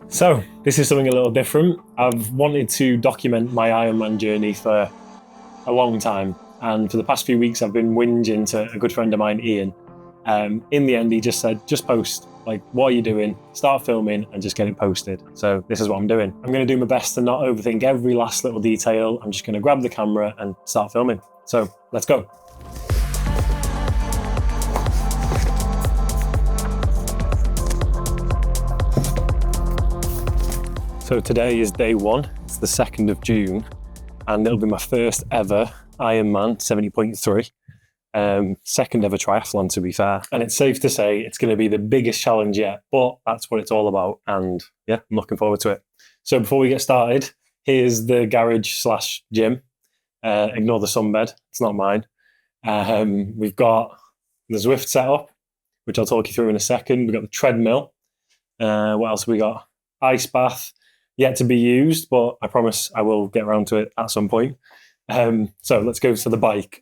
So this is something a little different. I've wanted to document my Ironman journey for a long time, and for the past few weeks I've been whinging to a good friend of mine, Ian. In the end he just said, just post, like, what are you doing? Start filming and just get it posted. So this is what I'm doing. I'm going to do my best to not overthink every last little detail. I'm just going to grab the camera and start filming. So let's go. So today is day one, it's the 2nd of June, and it'll be my first ever Ironman 70.3, second ever triathlon to be fair. And it's safe to say it's going to be the biggest challenge yet, but that's what it's all about, and yeah, I'm looking forward to it. So before we get started, here's the garage/gym. Ignore the sunbed, it's not mine. We've got the Zwift setup, which I'll talk you through in a second. We've got the treadmill. What else have we got? Ice bath. Yet to be used, but I promise I will get around to it at some point. So let's go to the bike.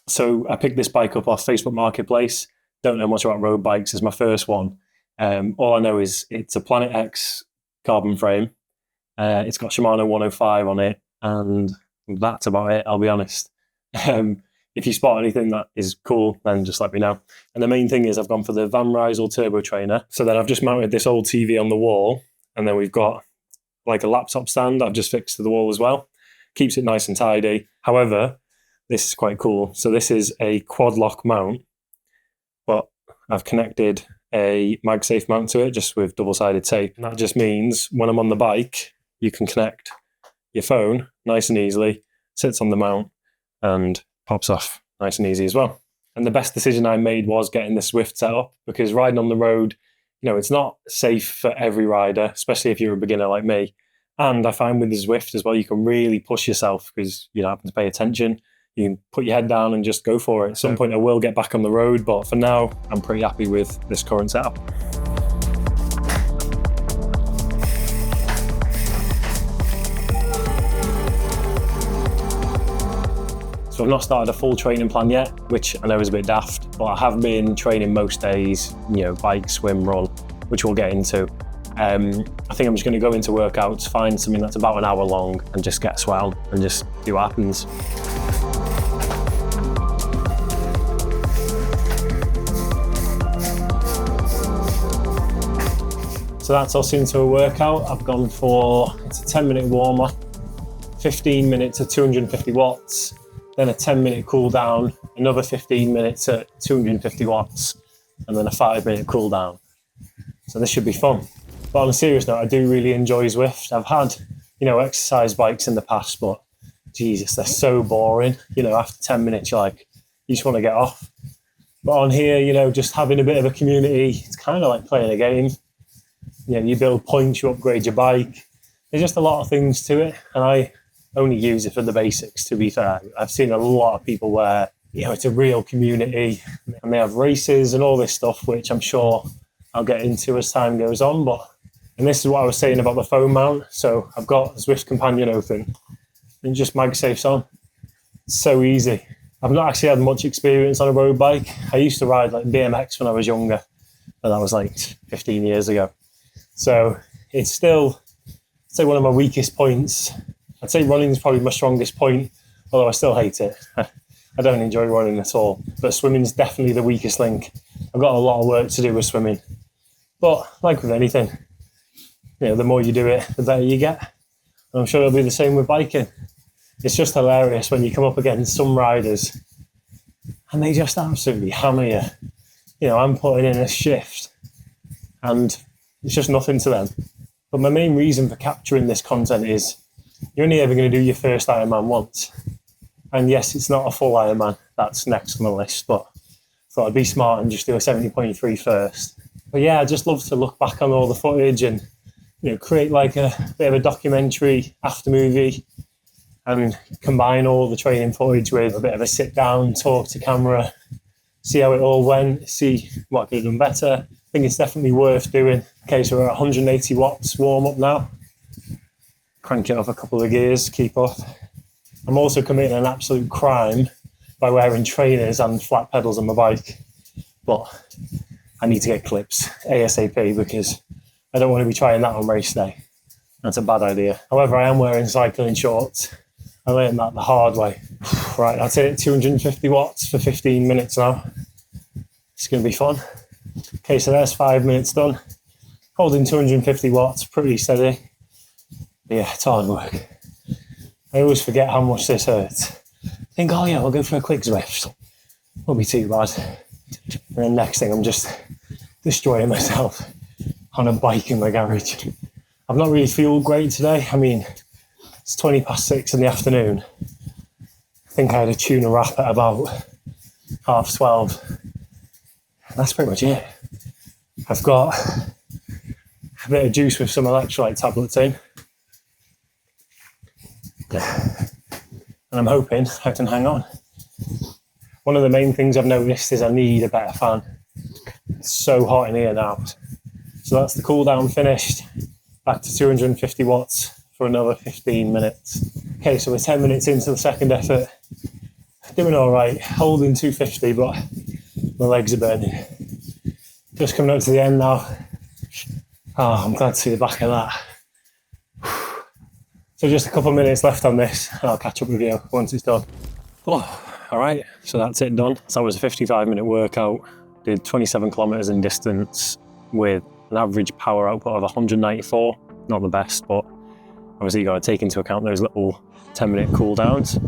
So I picked this bike up off Facebook Marketplace. Don't know much about road bikes. It's my first one. All I know is it's a Planet X carbon frame. It's got Shimano 105 on it, and that's about it, I'll be honest. If you spot anything that is cool, then just let me know. And the main thing is I've gone for the Van Rysel turbo trainer. So then I've just mounted this old TV on the wall, and then we've got like a laptop stand I've just fixed to the wall as well. Keeps it nice and tidy. However, this is quite cool. So this is a quad lock mount, but I've connected a MagSafe mount to it just with double-sided tape. And that just means when I'm on the bike, you can connect your phone nice and easily, sits on the mount and pops off nice and easy as well. And the best decision I made was getting the Zwift set up, because riding on the road, you know, it's not safe for every rider, especially if you're a beginner like me. And I find with the Zwift as well, you can really push yourself because you don't have to pay attention. You can put your head down and just go for it. At some point I will get back on the road, but for now, I'm pretty happy with this current setup. So I've not started a full training plan yet, which I know is a bit daft, but I have been training most days, you know, bike, swim, run, which we'll get into. I think I'm just going to go into workouts, find something that's about an hour long and just get swelled and just see what happens. So that's us into a workout. I've gone for, it's a 10-minute warm-up, 15 minutes at 250 watts, then a 10-minute cool down, another 15 minutes at 250 watts, and then a 5-minute cool down. So this should be fun. But on a serious note, I do really enjoy Zwift. I've had, you know, exercise bikes in the past, but Jesus, they're so boring. You know, after 10 minutes, you're like, you just want to get off. But on here, you know, just having a bit of a community, it's kind of like playing a game. You know, you build points, you upgrade your bike. There's just a lot of things to it, and I only use it for the basics, to be fair. I've seen a lot of people where, you know, it's a real community and they have races and all this stuff, which I'm sure I'll get into as time goes on. And this is what I was saying about the phone mount. So I've got Zwift Companion open and just MagSafe's on. It's so easy. I've not actually had much experience on a road bike. I used to ride like BMX when I was younger, but that was like 15 years ago. So it's still, I'd say, one of my weakest points. I'd say running is probably my strongest point, although I still hate it. I don't enjoy running at all, but swimming is definitely the weakest link. I've got a lot of work to do with swimming, but like with anything, you know, the more you do it, the better you get. And I'm sure it'll be the same with biking. It's just hilarious when you come up against some riders and they just absolutely hammer you. You know, I'm putting in a shift and it's just nothing to them. But my main reason for capturing this content is you're only ever going to do your first Ironman once. And yes, it's not a full Ironman, that's next on the list, but I thought I'd be smart and just do a 70.3 first. But yeah, I just love to look back on all the footage and, you know, create like a bit of a documentary after movie and combine all the training footage with a bit of a sit down, talk to camera, see how it all went, see what I could have done better. I think it's definitely worth doing. Okay, so we're at 180 watts warm up now. Crank it up a couple of gears, keep up. I'm also committing an absolute crime by wearing trainers and flat pedals on my bike, but I need to get clips ASAP because I don't want to be trying that on race day. That's a bad idea. However, I am wearing cycling shorts. I learned that the hard way. Right, that's it, 250 watts for 15 minutes now. It's going to be fun. Okay, so there's 5 minutes done. Holding 250 watts, pretty steady. Yeah, it's hard work. I always forget how much this hurts. Think, oh yeah, we'll go for a quick Zwift. Won't be too bad. And then next thing, I'm just destroying myself on a bike in my garage. I've not really feel great today. I mean, it's 6:20 in the afternoon. I think I had a tuna wrap at about 12:30. That's pretty much it. I've got a bit of juice with some electrolyte tablets in. And I'm hoping I can hang on. One of the main things I've noticed is I need a better fan. It's so hot in here now. So that's the cool down finished. Back to 250 watts for another 15 minutes. Okay, so we're 10 minutes into the second effort. Doing all right, holding 250, but my legs are burning. Just coming up to the end now. Oh, I'm glad to see the back of that. So just a couple of minutes left on this, and I'll catch up with you once it's done. Oh, all right, so that's it done. So that was a 55-minute workout. Did 27 kilometers in distance with an average power output of 194. Not the best, but obviously you got to take into account those little 10-minute cool downs.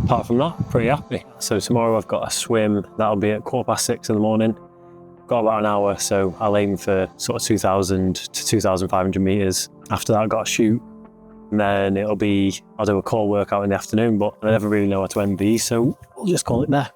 Apart from that, pretty happy. So tomorrow I've got a swim. That'll be at 6:15 in the morning. Got about an hour, so I'll aim for sort of 2,000 to 2,500 meters. After that, I've got a shoot. And then I'll do a core workout in the afternoon, but I never really know how to end these, so we'll just call it there.